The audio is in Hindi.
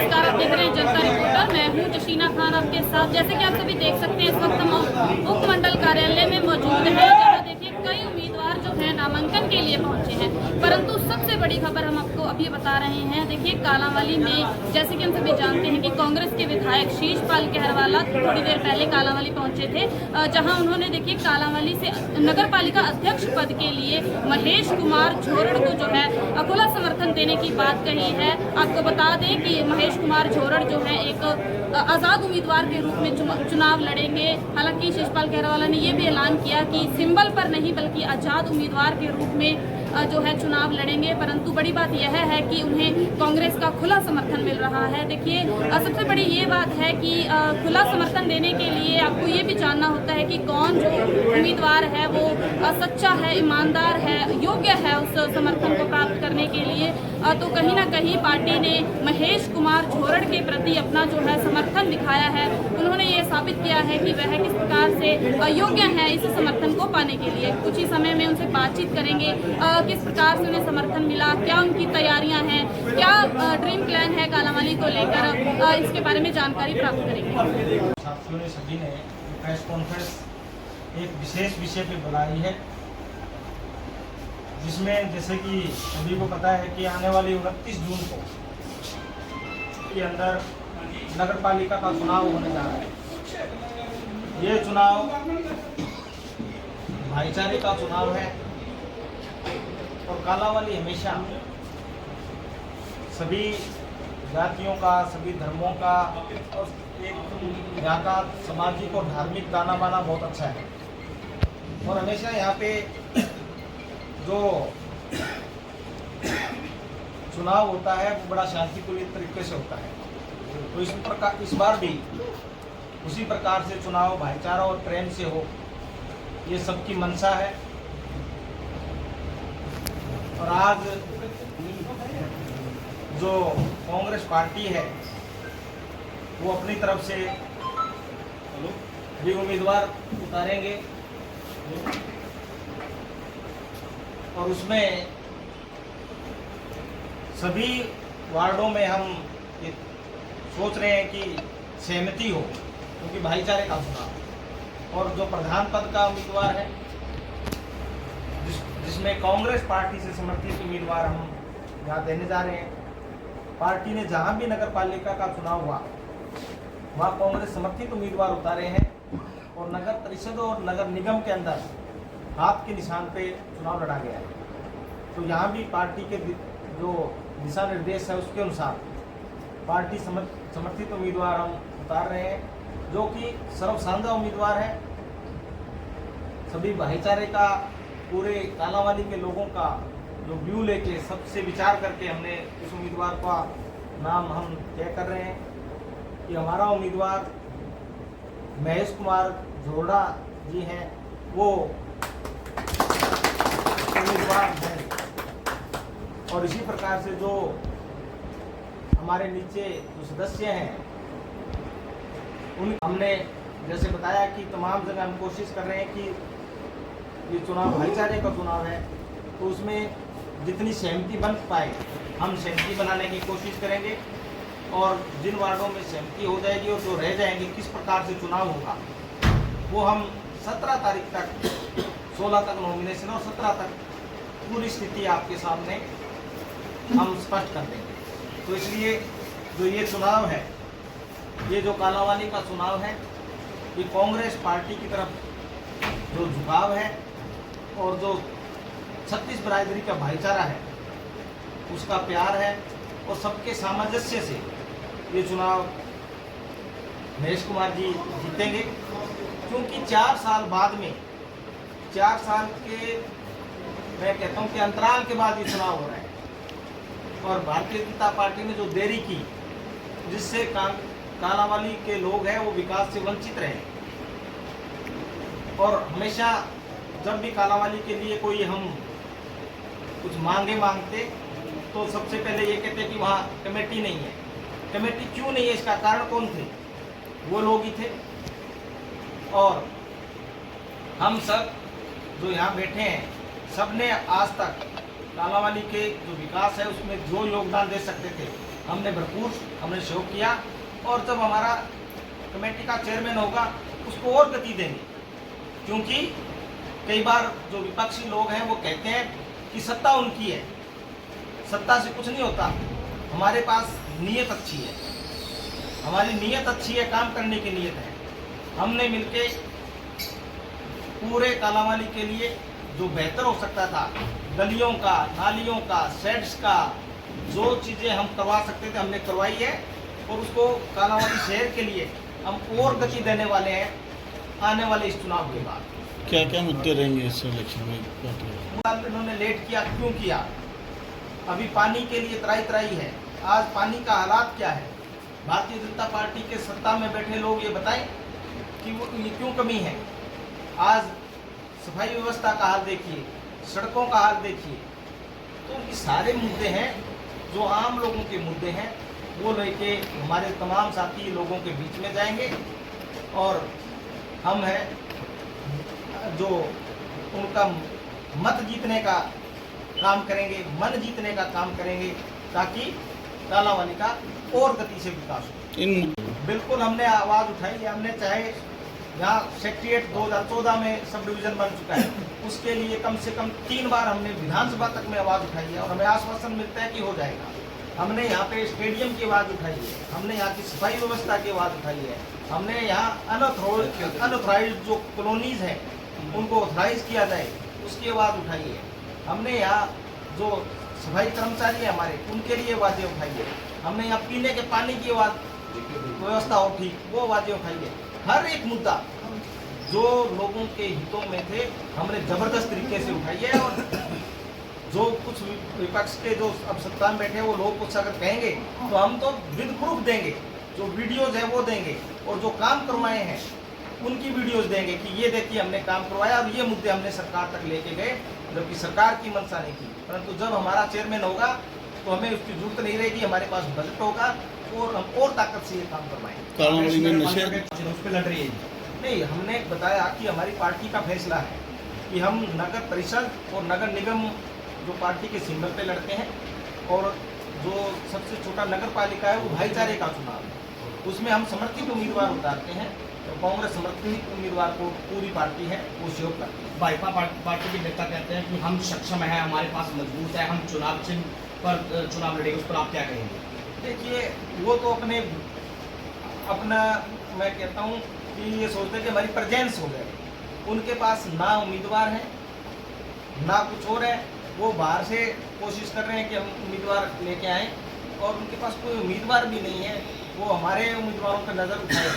नमस्कार, आप देख रहे हैं जनता रिपोर्टर। मैं हूं जशीना खान आपके साथ। जैसे कि आप सभी देख सकते हैं, इस वक्त हम उपमंडल कार्यालय में मौजूद हैं, जहां देखिए कई उम्मीदवार जो हैं नामांकन के लिए पहुंचे हैं। परंतु सबसे बड़ी खबर हम आपको अभी बता रहे हैं। देखिए कालांवाली में जैसे कि हम सभी जानते हैं कि कांग्रेस के विधायक शीशपाल कहरवाला थोड़ी देर पहले कालांवाली पहुंचे थे, जहां उन्होंने देखिए कालांवाली से नगर पालिका अध्यक्ष पद के लिए महेश कुमार झोरड़ को जो है खुला समर्थन देने की बात कही है। आपको बता दें कि महेश कुमार झोरड़ जो है एक आज़ाद उम्मीदवार के रूप में चुनाव लड़ेंगे। हालांकि शीशपाल कहरवाला ने ये भी ऐलान किया कि सिंबल पर नहीं बल्कि आज़ाद उम्मीदवार के रूप में जो है चुनाव लड़ेंगे। परंतु बड़ी बात यह है कि उन्हें कांग्रेस का खुला समर्थन मिल रहा है। देखिए सबसे बड़ी ये बात है कि खुला समर्थन देने के लिए आपको ये भी जानना होता है कि कौन जो उम्मीदवार है वो सच्चा है, ईमानदार है, योग्य है उस समर्थन को प्राप्त करने के लिए। तो कहीं ना कहीं पार्टी ने महेश कुमार झोरड़ के प्रति अपना जो है समर्थन दिखाया है। उन्होंने ये साबित किया है कि वह किस प्रकार से योग्य है इस समर्थन को पाने के लिए। कुछ ही समय में उनसे बातचीत करेंगे, किस प्रकार से उन्हें समर्थन मिला, क्या उनकी तैयारियां हैं, क्या ड्रीम प्लान है कालांवाली को लेकर, इसके बारे में जानकारी प्राप्त करेंगे। साथियों ने सभी ने प्रेस कॉन्फ्रेंस एक विशेष विषय पे बुलाई है, जिसमें जैसे कि सभी को पता है कि आने वाली 29 जून को के अंदर नगर पालिका का चुनाव होने जा रहा है। ये चुनाव भाईचारे का चुनाव है और कालांवाली हमेशा सभी जातियों का, सभी धर्मों का और एक यहाँ का सामाजिक और धार्मिक ताना बाना बहुत अच्छा है। और हमेशा यहाँ पे जो चुनाव होता है वो बड़ा शांतिपूर्ण तरीके से होता है। तो इस बार भी उसी प्रकार से चुनाव भाईचारा और प्रेम से हो, ये सबकी मंशा है। और आज जो कांग्रेस पार्टी है वो अपनी तरफ से भी उम्मीदवार उतारेंगे और उसमें सभी वार्डों में हम ये सोच रहे हैं कि सहमति हो, क्योंकि भाईचारे का चुनाव। और जो प्रधान पद का उम्मीदवार है जिसमें कांग्रेस पार्टी से समर्थित उम्मीदवार हम यहाँ देने जा रहे हैं। पार्टी ने जहाँ भी नगर पालिका का चुनाव हुआ वहाँ कांग्रेस समर्थित उम्मीदवार उतारे हैं और नगर परिषद और नगर निगम के अंदर हाथ के निशान पे चुनाव लड़ा गया है। तो यहाँ भी पार्टी के जो दिशा निर्देश है उसके अनुसार पार्टी समर्थित उम्मीदवार हम उतार रहे हैं, जो कि सर्वसाझा उम्मीदवार है। सभी भाईचारे का, पूरे कालांवाली के लोगों का जो व्यू लेके सबसे विचार करके हमने इस उम्मीदवार का नाम हम तय कर रहे हैं कि हमारा उम्मीदवार महेश कुमार झोरड़ा जी हैं, वो उम्मीदवार हैं। और इसी प्रकार से जो हमारे नीचे जो सदस्य हैं उन हमने जैसे बताया कि तमाम जगह हम कोशिश कर रहे हैं कि ये चुनाव भाईचारे का चुनाव है, तो उसमें जितनी सहमति बन पाए हम सहमति बनाने की कोशिश करेंगे। और जिन वार्डों में सहमति हो जाएगी और जो रह जाएंगे किस प्रकार से चुनाव होगा वो हम 17 तारीख तक, 16 तक नॉमिनेशन और 17 तक पूरी स्थिति आपके सामने हम स्पष्ट कर देंगे। तो इसलिए जो ये चुनाव है, ये जो कालांवाली का चुनाव है, ये कांग्रेस पार्टी की तरफ जो झुकाव है और जो 36 बिरादरी का भाईचारा है उसका प्यार है और सबके सामंजस्य से ये चुनाव महेश कुमार जी जीतेंगे। क्योंकि 4 साल बाद में, 4 साल के मैं कहता हूँ कि अंतराल के बाद ये चुनाव हो रहा है और भारतीय जनता पार्टी ने जो देरी की जिससे कालांवाली के लोग हैं वो विकास से वंचित रहे। और हमेशा जब भी कालांवाली के लिए कोई हम कुछ मांगते तो सबसे पहले ये कहते कि वहाँ कमेटी नहीं है। कमेटी क्यों नहीं है, इसका कारण कौन थे? वो लोग ही थे। और हम सब जो यहाँ बैठे हैं सबने आज तक कालांवाली के जो विकास है उसमें जो योगदान दे सकते थे हमने भरपूर सहयोग किया, और जब हमारा कमेटी का चेयरमैन होगा उसको और गति देंगे, क्योंकि कई बार जो विपक्षी लोग हैं वो कहते हैं कि सत्ता उनकी है, सत्ता से कुछ नहीं होता। हमारे पास नीयत अच्छी है, हमारी नीयत अच्छी है, काम करने की नीयत है। हमने मिलके पूरे कालांवाली के लिए जो बेहतर हो सकता था, गलियों का, नालियों का, शेड्स का, जो चीज़ें हम करवा सकते थे हमने करवाई है, और उसको कालांवाली शहर के लिए हम और गति देने वाले हैं आने वाले इस चुनाव के बाद। क्या क्या मुद्दे रहेंगे इस इलेक्शन में? इन्होंने लेट किया, क्यों किया? अभी पानी के लिए त्राई है। आज पानी का हालात क्या है? भारतीय जनता पार्टी के सत्ता में बैठे लोग ये बताएं कि वो ये क्यों कमी है। आज सफाई व्यवस्था का हाल देखिए, सड़कों का हाल देखिए, तो ये सारे मुद्दे हैं जो आम लोगों के मुद्दे हैं, वो लेके हमारे तमाम साथी लोगों के बीच में जाएंगे, और हम हैं जो उनका मत जीतने का काम करेंगे, मन जीतने का काम करेंगे, ताकि कालांवाली का और गति से विकास हो। बिल्कुल हमने आवाज़ उठाई है। हमने चाहे यहाँ सेक्रेटेरिएट 2014 में सब डिवीज़न बन चुका है, उसके लिए कम से कम 3 बार हमने विधानसभा तक में आवाज़ उठाई है, और हमें आश्वासन मिलता है कि हो जाएगा। हमने यहाँ पे स्टेडियम की आवाज़ उठाई है, हमने यहाँ की सफाई व्यवस्था की आवाज़ उठाई है, हमने यहाँ अनऑथराइज्ड जो कॉलोनीज़ हैं उनको ऑथराइज किया जाए उसकी आवाज़ उठाई है। हमने यहाँ जो सफाई कर्मचारी हैं हमारे, उनके लिए आवाज़ें उठाई है। हमने यहाँ पीने के पानी की व्यवस्था हो ठीक, वो आवाज़ें उठाई है। हर एक मुद्दा जो लोगों के हितों में थे हमने ज़बरदस्त तरीके से उठाई है, और जो कुछ विपक्ष के जो अब सत्ता में बैठे वो लोग कुछ अगर कहेंगे तो हम तो विद प्रूफ देंगे, जो वीडियोज़ है वो देंगे, और जो काम करवाए हैं उनकी वीडियोस देंगे कि ये देखिए हमने काम करवाया, और ये मुद्दे हमने सरकार तक लेके गए, जबकि सरकार की मंशा नहीं थी। परंतु जब हमारा चेयरमैन होगा तो हमें उसकी जरूरत नहीं रहेगी, हमारे पास बजट होगा, और हम और ताकत से ये काम करवाएंगे। कालांवाली में नशे उस पर लड़ रही है नहीं, हमने बताया कि हमारी पार्टी का फैसला है कि हम नगर परिषद और नगर निगम जो पार्टी के सिंबल पे लड़ते हैं, और जो सबसे छोटा नगर पालिका है वो भाईचारे का चुनाव है, उसमें हम समर्थित उम्मीदवार उतारते हैं, तो कांग्रेस समर्थित उम्मीदवार को पूरी पार्टी है वो सहयोग करती है। भाजपा पार्टी के नेता कहते हैं कि हम सक्षम है, हमारे पास मजबूत है, हम चुनाव चिन्ह पर चुनाव लड़ेंगे, उस पर आप क्या कहेंगे? देखिए वो तो अपना मैं कहता हूँ कि ये सोचते हैं कि हमारी प्रेजेंस हो गए, उनके पास ना उम्मीदवार है ना कुछ और है, वो बाहर से कोशिश कर रहे हैं कि हम उम्मीदवार लेके आएँ, और उनके पास कोई उम्मीदवार भी नहीं है, वो हमारे उम्मीदवारों पर नज़र उठाए।